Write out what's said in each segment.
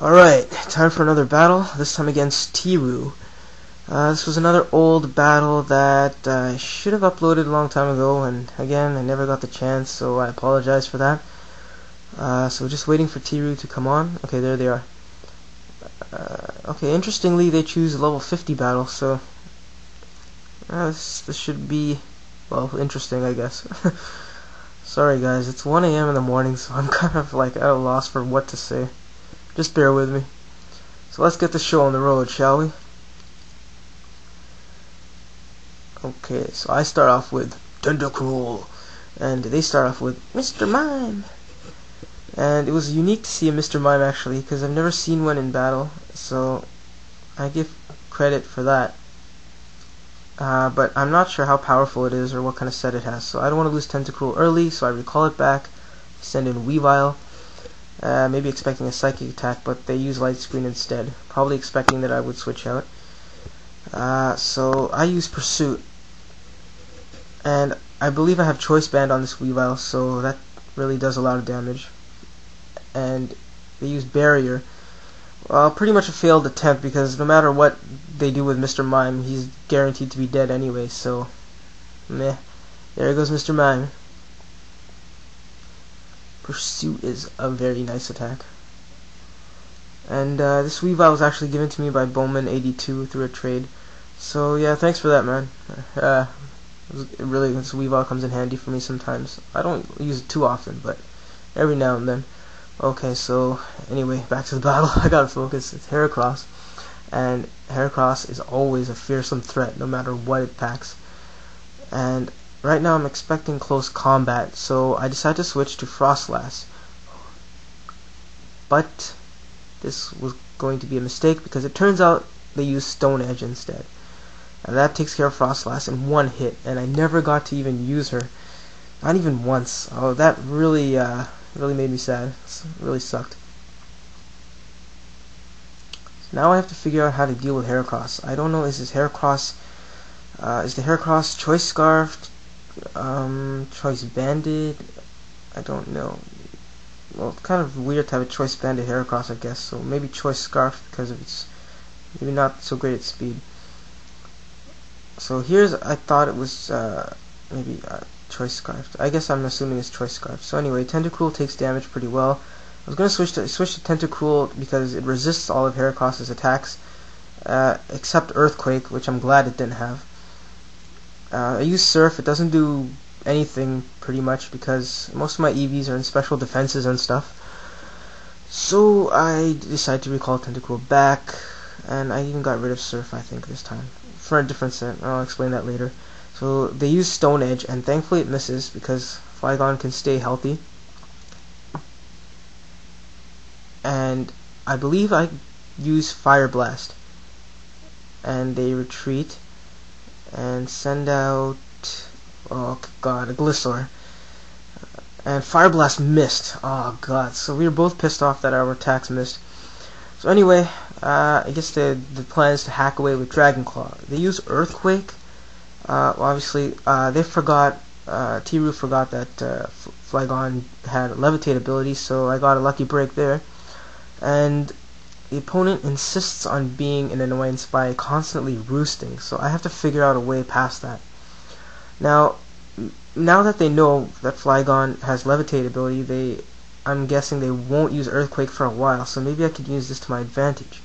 Alright, time for another battle, this time against T-Roo. This was another old battle that I should have uploaded a long time ago, and again, I never got the chance, so I apologize for that. So just waiting for T-Roo to come on. Okay, there they are. Okay, interestingly, they choose a level 50 battle, so this should be, well, interesting, I guess. Sorry guys, it's 1 AM in the morning, so I'm kind of like at a loss for what to say. Just bear with me. So let's get the show on the road, shall we? Okay, so I start off with Tentacruel, and they start off with Mr. Mime. And it was unique to see a Mr. Mime actually, because I've never seen one in battle, so I give credit for that. But I'm not sure how powerful it is or what kind of set it has, so I don't want to lose Tentacruel early, so I recall it back, send in Weavile. Maybe expecting a psychic attack, but they use light screen instead. Probably expecting that I would switch out. So I use Pursuit, and I believe I have Choice Band on this Weavile, so that really does a lot of damage. And they use Barrier. Well, pretty much a failed attempt, because no matter what they do with Mr. Mime, he's guaranteed to be dead anyway, so meh. There goes Mr. Mime. Pursuit is a very nice attack. And this Weavile was actually given to me by Bowman82 through a trade. So yeah, thanks for that, man. Really, this Weavile comes in handy for me sometimes. I don't use it too often, but every now and then. Okay, so anyway, back to the battle. I gotta focus. It's Heracross, and Heracross is always a fearsome threat, no matter what it packs. And right now I'm expecting close combat, so I decided to switch to Frostlass. But this was going to be a mistake, because it turns out they use Stone Edge instead. And that takes care of Frostlass in one hit, and I never got to even use her. Not even once. Oh, that really made me sad. It really sucked. So now I have to figure out how to deal with Heracross. I don't know, is the Heracross Choice Scarfed? Choice Banded? I don't know. Well, it's kind of weird to have a Choice Banded Heracross, I guess, so maybe Choice Scarfed because of its maybe not so great at speed. So I thought it was maybe Choice Scarfed. I guess I'm assuming it's Choice Scarfed. So anyway, Tentacruel takes damage pretty well. I was going to switch to Tentacruel because it resists all of Heracross's attacks, except Earthquake, which I'm glad it didn't have. I use Surf. It doesn't do anything pretty much because most of my EVs are in special defenses and stuff. So I decided to recall Tentacruel back, and I even got rid of Surf, I think, this time for a different set. I'll explain that later. So they use Stone Edge, and thankfully it misses because Flygon can stay healthy. And I believe I use Fire Blast, and they retreat and send out, oh god, a Gliscor. And Fire Blast missed. Oh god, so we were both pissed off that our attacks missed. So anyway, I guess the plan is to hack away with Dragon Claw. They use Earthquake. Well, obviously, they forgot, T-Roo forgot that Flygon had Levitate ability, so I got a lucky break there. And the opponent insists on being an annoyance by constantly roosting, so I have to figure out a way past that. Now that they know that Flygon has Levitate ability, I'm guessing they won't use Earthquake for a while, so maybe I could use this to my advantage.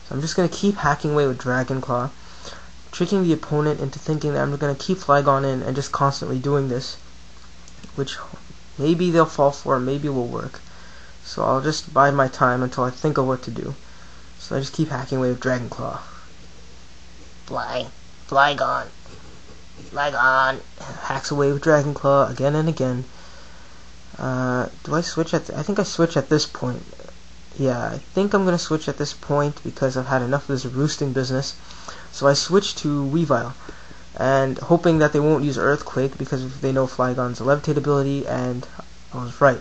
So I'm just going to keep hacking away with Dragon Claw, tricking the opponent into thinking that I'm going to keep Flygon in and just constantly doing this, which maybe they'll fall for, maybe will work. So I'll just bide my time until I think of what to do. So I just keep hacking away with Dragon Claw. Flygon. Hacks away with Dragon Claw again and again. Do I switch I think I switch at this point. Yeah, I think I'm going to switch at this point because I've had enough of this roosting business. So I switch to Weavile, and hoping that they won't use Earthquake because they know Flygon's Levitate ability, and I was right.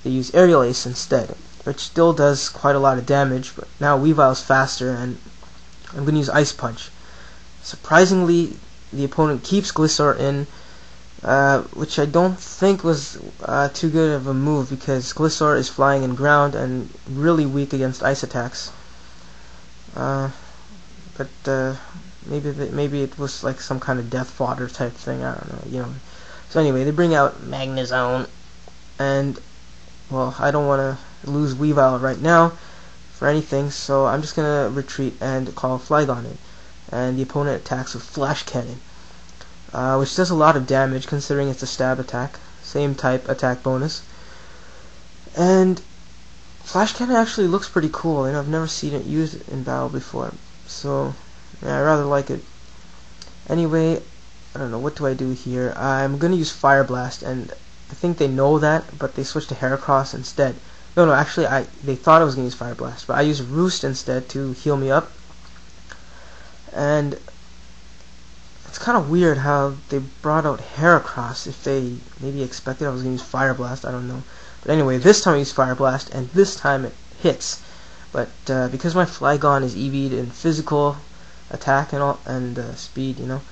They use Aerial Ace instead, which still does quite a lot of damage, but now Weavile's faster, and I'm going to use Ice Punch. Surprisingly, the opponent keeps Gliscor in, which I don't think was too good of a move because Gliscor is flying and ground and really weak against ice attacks. But maybe it was like some kind of death fodder type thing. I don't know, you know. So anyway, they bring out Magnezone, and well, I don't want to lose Weavile right now for anything, so I'm just gonna retreat and call Flygon in, and the opponent attacks with Flash Cannon, which does a lot of damage considering it's a stab attack, same type attack bonus, and Flash Cannon actually looks pretty cool. You know, I've never seen it used in battle before, so yeah, I rather like it. Anyway, I don't know, what do I do here? I'm gonna use Fire Blast, and I think they know that, but they switched to Heracross instead. No, actually, they thought I was gonna use Fire Blast, but I used Roost instead to heal me up. And it's kind of weird how they brought out Heracross if they maybe expected I was gonna use Fire Blast. I don't know. But anyway, this time I used Fire Blast, and this time it hits. But because my Flygon is EV'd in physical attack and all and speed, you know,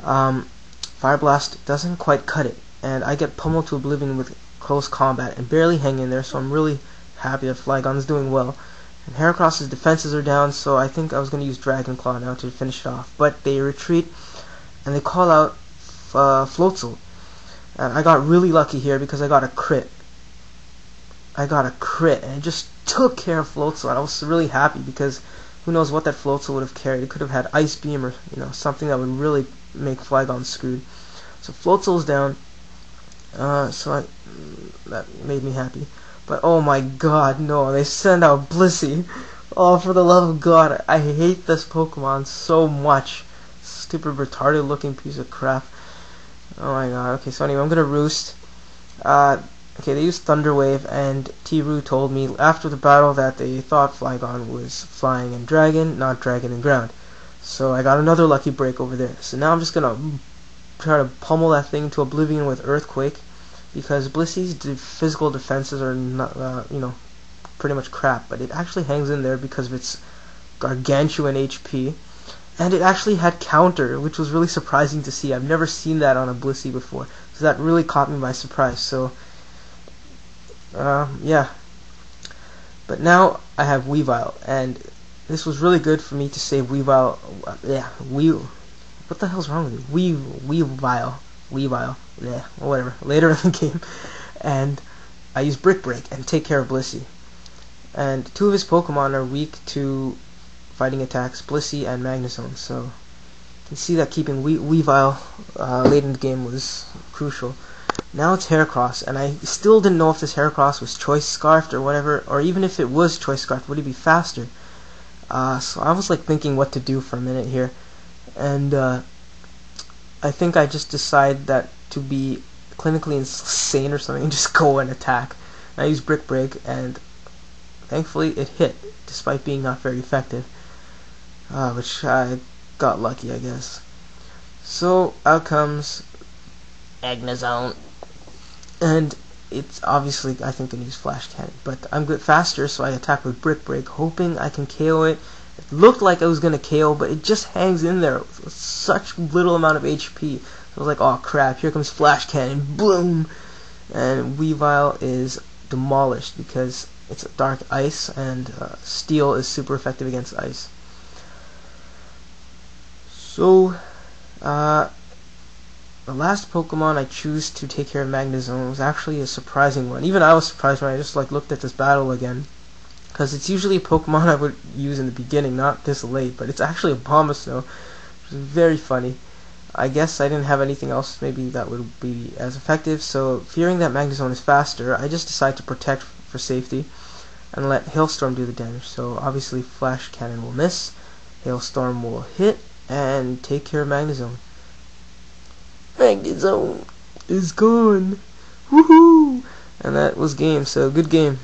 Fire Blast doesn't quite cut it, and I get pummeled to oblivion with close combat and barely hang in there. So I'm really happy that Flygon's doing well. And Heracross's defenses are down, so I think I was going to use Dragon Claw now to finish it off. But they retreat and they call out Floatzel, and I got really lucky here because I got a crit. And it just took care of Floatzel, and I was really happy because who knows what that Floatzel would have carried. It could have had Ice Beam or, you know, something that would really make Flygon screwed. So Floatzel's down, so that made me happy. But oh my god, no, they send out Blissey. Oh, for the love of God, I hate this Pokemon so much. Stupid retarded looking piece of crap. Oh my god. Okay, so anyway, I'm gonna Roost. Okay, they used Thunder Wave, and T-Roo told me after the battle that they thought Flygon was flying and dragon, not dragon and ground. So I got another lucky break over there. So now I'm just gonna try to pummel that thing to oblivion with Earthquake, because Blissey's physical defenses are not, you know, pretty much crap, but it actually hangs in there because of its gargantuan HP, and it actually had counter, which was really surprising to see. I've never seen that on a Blissey before, so that really caught me by surprise. So yeah, but now I have Weavile, and this was really good for me to save Weavile. What the hell's wrong with me? Weavile, yeah, whatever. Later in the game, and I use Brick Break and take care of Blissey. And two of his Pokemon are weak to fighting attacks, Blissey and Magnezone. So you can see that keeping Weavile late in the game was crucial. Now it's Heracross, and I still didn't know if this Heracross was Choice Scarfed or whatever, or even if it was Choice Scarfed, would it be faster? So I was like thinking what to do for a minute here, and I think I just decided that to be clinically insane or something and just go and attack. And I used Brick Break, and thankfully it hit, despite being not very effective, which I got lucky, I guess. So out comes Magnezone, and it's obviously, I think, going to use Flash Cannon, but I'm good faster, so I attack with Brick Break, hoping I can KO it. It looked like I was going to KO, but it just hangs in there with such little amount of HP. So I was like, oh crap, here comes Flash Cannon, boom! And Weavile is demolished because it's Dark Ice, and Steel is super effective against Ice. So, the last Pokemon I choose to take care of Magnezone was actually a surprising one. Even I was surprised when I just looked at this battle again, because it's usually a Pokemon I would use in the beginning, not this late, but it's actually a Bombasnow, which is very funny. I guess I didn't have anything else maybe that would be as effective, so fearing that Magnezone is faster, I just decide to protect for safety and let Hailstorm do the damage. So obviously Flash Cannon will miss, Hailstorm will hit, and take care of Magnezone. Magnezone is gone! Woohoo! And that was game, so good game.